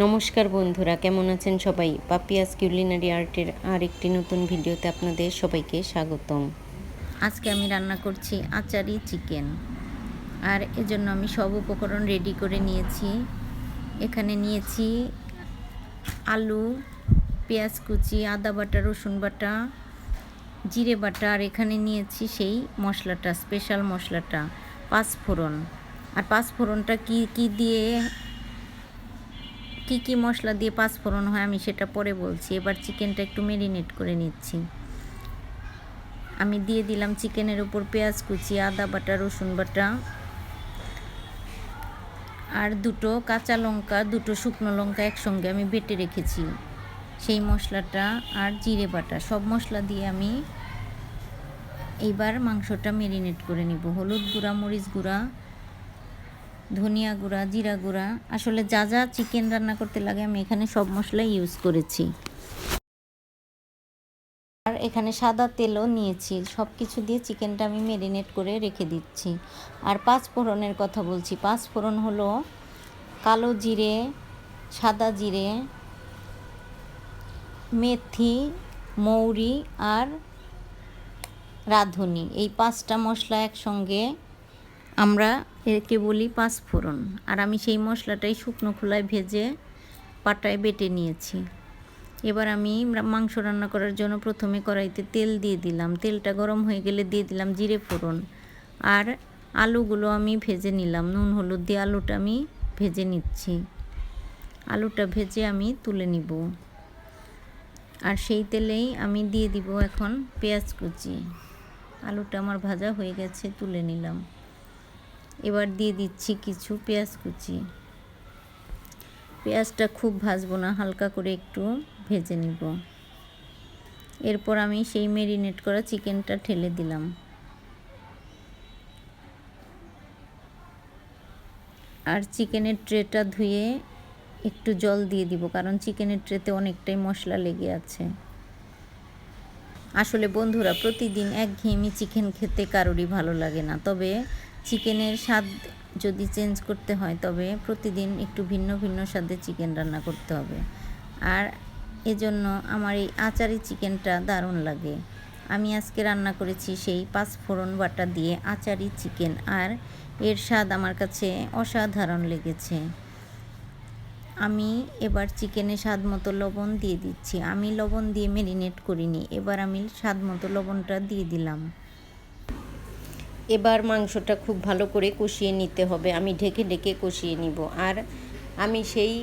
নমস্কার বন্ধুরা, কেমন আছেন সবাই? পাপিয়াস কিউলিনারি আর্টের আর একটি নতুন ভিডিওতে আপনাদের সবাইকে স্বাগতম। আজকে আমি রান্না করছি আচারি চিকেন, আর এজন্য আমি সব উপকরণ রেডি করে নিয়েছি। এখানে নিয়েছি আলু, পেঁয়াজ কুচি, আদা বাটা, রসুন বাটা, জিরে বাটা, আর এখানে নিয়েছি সেই মশলাটা, স্পেশাল মশলাটা, পাঁচফোড়ন। আর পাঁচফোড়নটা কি দিয়ে, কি মশলা দিয়ে পাঁচফোড়ন হয় আমি সেটা পরে বলছি। এবার চিকেনটা একটু ম্যারিনেট করে নিচ্ছি। আমি দিয়ে দিলাম চিকেনের উপর পেঁয়াজ কুচি, আদা বাটা, রসুন বাটা, আর দুটো কাঁচা লঙ্কা, দুটো শুকনো লঙ্কা একসঙ্গে আমি বেটে রেখেছি সেই মশলাটা, আর জিরে বাটা, সব মশলা দিয়ে আমি এইবার মাংসটা ম্যারিনেট করে নিব। হলুদ গুঁড়া, মরিচ গুঁড়া, ধনিয়া গুঁড়া, জিরা গুঁড়া, আসলে যা যা চিকেন রান্না করতে লাগে আমি এখানে সব মশলা ইউজ করেছি। আর এখানে সাদা তেলও নিয়েছি। সব কিছু দিয়ে চিকেনটা আমি ম্যারিনেট করে রেখে দিচ্ছি। আর পাঁচফোড়নের কথা বলছি। পাঁচফোড়ন হলো কালো জিরে, সাদা জিরে, মেথি, মৌরি আর রাঁধুনি, এই পাঁচটা মশলা একসঙ্গে আমরা একে বলি পাঁচফোড়ন। আর আমি সেই মশলাটাই শুকনো খোলায় ভেজে পাটায় বেটে নিয়েছি। এবার আমি মাংস রান্না করার জন্য প্রথমে কড়াইতে তেল দিয়ে দিলাম। তেলটা গরম হয়ে গেলে দিয়ে দিলাম জিরে ফোড়ন, আর আলুগুলো আমি ভেজে নিলাম। নুন হলুদ দিয়ে আলুটা আমি ভেজে নিচ্ছি। আলুটা ভেজে আমি তুলে নিব। আর সেই তেলেই আমি দিয়ে দিব এখন পেঁয়াজ কুচি। আলুটা আমার ভাজা হয়ে গেছে, তুলে নিলাম। এবার দিয়ে দিচ্ছি কিছু পেঁয়াজ কুচি। পেঁয়াজটা খুব ভাজবো না, হালকা করে একটু ভেজে নিব। এরপর আমি সেই ম্যারিনেট করা চিকেনটা ঢেলে দিলাম। আর চিকেনের ট্রেটা ধুয়ে একটু জল দিয়ে দিব, কারণ চিকেনের ট্রেতে অনেকটাই মশলা লেগে আছে। আসলে বন্ধুরা, প্রতিদিন একঘেয়েমি চিকেন খেতে কারোরই ভালো লাগে না। তবে চিকেনের স্বাদ যদি চেঞ্জ করতে হয় তবে প্রতিদিন একটু ভিন্ন ভিন্ন স্বাদে চিকেন রান্না করতে হবে। আর এজন্য আমার এই আচারি চিকেনটা দারুণ লাগে। আমি আজকে রান্না করেছি সেই পাঁচফোড়ন বাটা দিয়ে আচারি চিকেন, আর এর স্বাদ আমার কাছে অসাধারণ লেগেছে। আমি এবার চিকেনে স্বাদ মতো লবণ দিয়ে দিচ্ছি। আমি লবণ দিয়ে ম্যারিনেট করিনি, এবার আমি স্বাদ মতো লবণটা দিয়ে দিলাম। এবার মাংসটা খুব ভালো করে কষিয়ে নিতে হবে। আমি ঢেকে ঢেকে কষিয়ে নিব। আর আমি সেই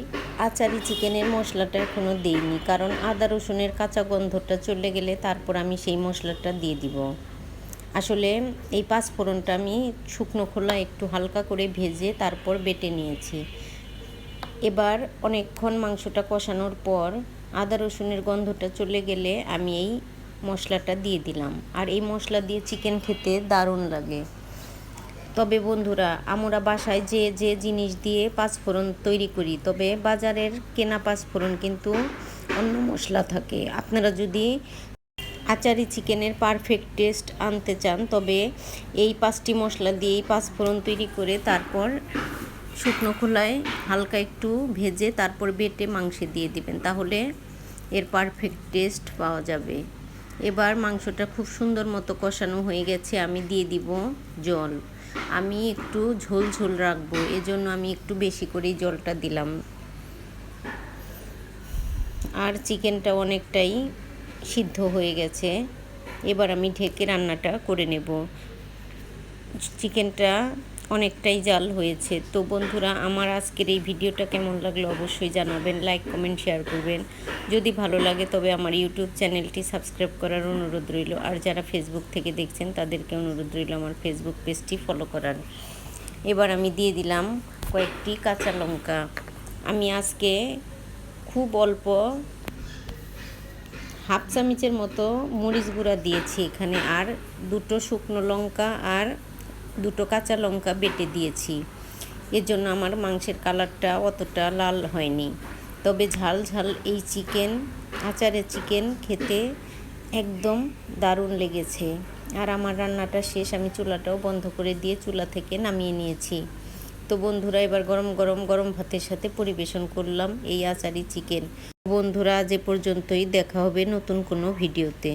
আচারি চিকেনের মশলাটা এখনও দিইনি, কারণ আদা রসুনের কাঁচা গন্ধটা চলে গেলে তারপর আমি সেই মশলাটা দিয়ে দিব। আসলে এই পাঁচফোড়নটা আমি শুকনো খোলা একটু হালকা করে ভেজে তারপর বেটে নিয়েছি। এবার অনেকক্ষণ মাংসটা কষানোর পর আদা রসুনের গন্ধটা চলে গেলে আমি এই মশলাটা দিয়ে দিলাম। আর এই মশলা দিয়ে চিকেন খেতে দারুণ লাগে। তবে বন্ধুরা, আমরা বাসায় যে জিনিস দিয়ে পাঁচফোড়ন তৈরি করি, তবে বাজারের কেনা পাঁচফোড়ন কিন্তু অন্য মশলা থাকে। আপনারা যদি আচারি চিকেনের পারফেক্ট টেস্ট আনতে চান তবে এই 5টি মশলা দিয়েই পাঁচফোড়ন তৈরি করে তারপর শুকনো খোলায় হালকা একটু ভেজে তারপর বেটে মাংসে দিয়ে দিবেন, তাহলে এর পারফেক্ট টেস্ট পাওয়া যাবে। এবার মাংসটা খুব সুন্দর মতো কষানো হয়ে গেছে। আমি দিয়ে দিব জল। আমি একটু ঝোল ঝোল রাখবো, এজন্য আমি একটু বেশি করেই জলটা দিলাম। আর চিকেনটা অনেকটাই সিদ্ধ হয়ে গেছে। এবার আমি ঢেকে রান্নাটা করে নেব। চিকেনটা অনেকটাই জাল হয়েছে। তো বন্ধুরা, আমার আজকের এই ভিডিওটা কেমন লাগলো অবশ্যই জানাবেন, লাইক কমেন্ট শেয়ার করবেন। যদি ভালো লাগে তবে আমার ইউটিউব চ্যানেলটি সাবস্ক্রাইব করার অনুরোধ রইল। আর যারা ফেসবুক থেকে দেখছেন তাদেরকে অনুরোধ রইল আমার ফেসবুক পেজটি ফলো করার। এবার আমি দিয়ে দিলাম কয়েকটি কাঁচা লঙ্কা। আমি আজকে খুব অল্প হাফ চামচের মতো মরিচ গুঁড়া দিয়েছি এখানে, আর দুটো শুকনো লঙ্কা আর দুটো কাঁচা লঙ্কা বেটে দিয়েছি। এর জন্য আমার মাংসের কালারটা অতটা লাল হয়নি। তবে ঝাল ঝাল এই চিকেন, আচারের চিকেন খেতে একদম দারুণ লেগেছে। আর আমার রান্নাটা শেষ, আমি চুলাটাও বন্ধ করে দিয়ে চুলা থেকে নামিয়ে নিয়েছি। তো বন্ধুরা এবার গরম গরম গরম ভাতের সাথে পরিবেশন করলাম এই আচারি চিকেন। বন্ধুরা আজ এ পর্যন্তই, দেখা হবে নতুন কোনো ভিডিওতে।